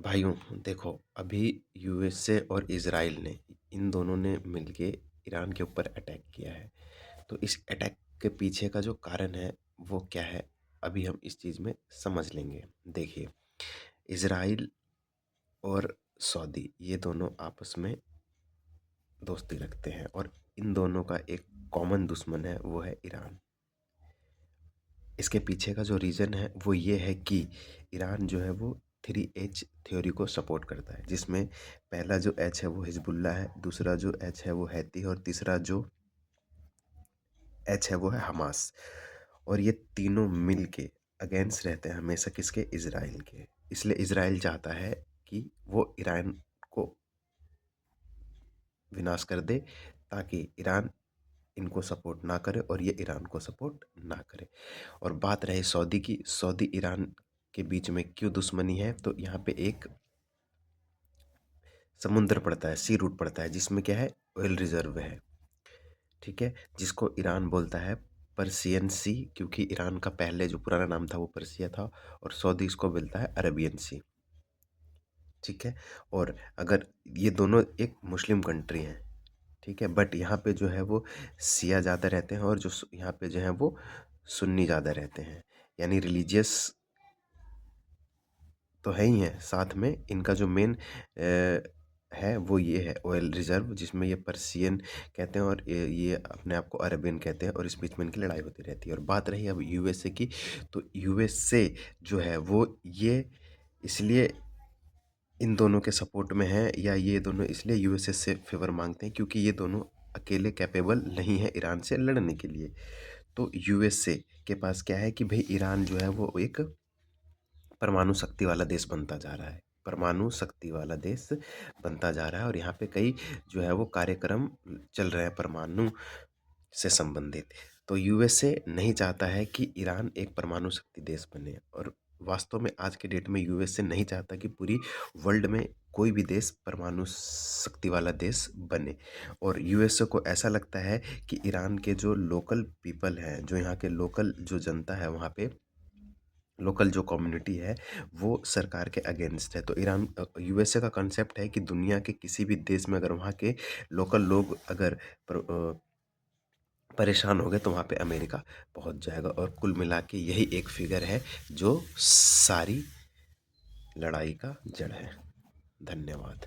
भाइयों देखो, अभी यूएसए और इजराइल ने इन दोनों ने मिलके ईरान के ऊपर अटैक किया है। तो इस अटैक के पीछे का जो कारण है वो क्या है, अभी हम इस चीज़ में समझ लेंगे। देखिए, इजराइल और सऊदी ये दोनों आपस में दोस्ती रखते हैं और इन दोनों का एक कॉमन दुश्मन है, वो है ईरान। इसके पीछे का जो रीज़न है वो ये है कि ईरान जो है वो 3H थ्योरी को सपोर्ट करता है, जिसमें पहला जो एच है वो हिजबुल्ला है, दूसरा जो एच है वो हैती है और तीसरा जो एच है वो है हमास। और ये तीनों मिल के अगेंस्ट रहते हैं हमेशा किसके, इजराइल के। इसलिए इजराइल चाहता है कि वो ईरान को विनाश कर दे, ताकि ईरान इनको सपोर्ट ना करे और ये ईरान को सपोर्ट ना करे। और बात रहे सऊदी की, सऊदी ईरान के बीच में क्यों दुश्मनी है, तो यहाँ पे एक समुद्र पड़ता है, सी रूट पड़ता है, जिसमें क्या है, ऑयल रिजर्व है। ठीक है, जिसको ईरान बोलता है पर्सियन सी, क्योंकि ईरान का पहले जो पुराना नाम था वो पर्सिया था, और सऊदी इसको बोलता है अरबियन सी। ठीक है, और अगर ये दोनों एक मुस्लिम कंट्री हैं, ठीक है, बट यहाँ पे जो है वो शिया ज़्यादा रहते हैं और जो यहाँ पे जो है वो सुन्नी ज़्यादा रहते हैं। यानी रिलीजियस तो है ही है, साथ में इनका जो मेन है वो ये है ऑयल रिजर्व, जिसमें ये पर्सियन कहते हैं और ये अपने आप को अरबियन कहते हैं, और इस बीच में इनकी लड़ाई होती रहती है। और बात रही अब यूएसए की, तो यूएसए जो है वो ये इसलिए इन दोनों के सपोर्ट में है, या ये दोनों इसलिए यूएसए से फेवर मांगते हैं क्योंकि ये दोनों अकेले कैपेबल नहीं है ईरान से लड़ने के लिए। तो यूएसए के पास क्या है कि भाई ईरान जो है वो एक परमाणु शक्ति वाला देश बनता जा रहा है, परमाणु शक्ति वाला देश बनता जा रहा है, और यहाँ पे कई जो है वो कार्यक्रम चल रहे हैं परमाणु से संबंधित। तो यूएसए नहीं चाहता है कि ईरान एक परमाणु शक्ति देश बने, और वास्तव में आज के डेट में यूएसए नहीं चाहता कि पूरी वर्ल्ड में कोई भी देश परमाणु शक्ति वाला देश बने। और यूएसए को ऐसा लगता है कि ईरान के जो लोकल पीपल हैं, जो यहाँ के लोकल जो जनता है, वहाँ पे लोकल जो कम्युनिटी है वो सरकार के अगेंस्ट है। तो यूएसए का कंसेप्ट है कि दुनिया के किसी भी देश में अगर वहाँ के लोकल लोग अगर परेशान हो गए तो वहाँ पे अमेरिका पहुँच जाएगा। और कुल मिला के यही एक फिगर है जो सारी लड़ाई का जड़ है। धन्यवाद।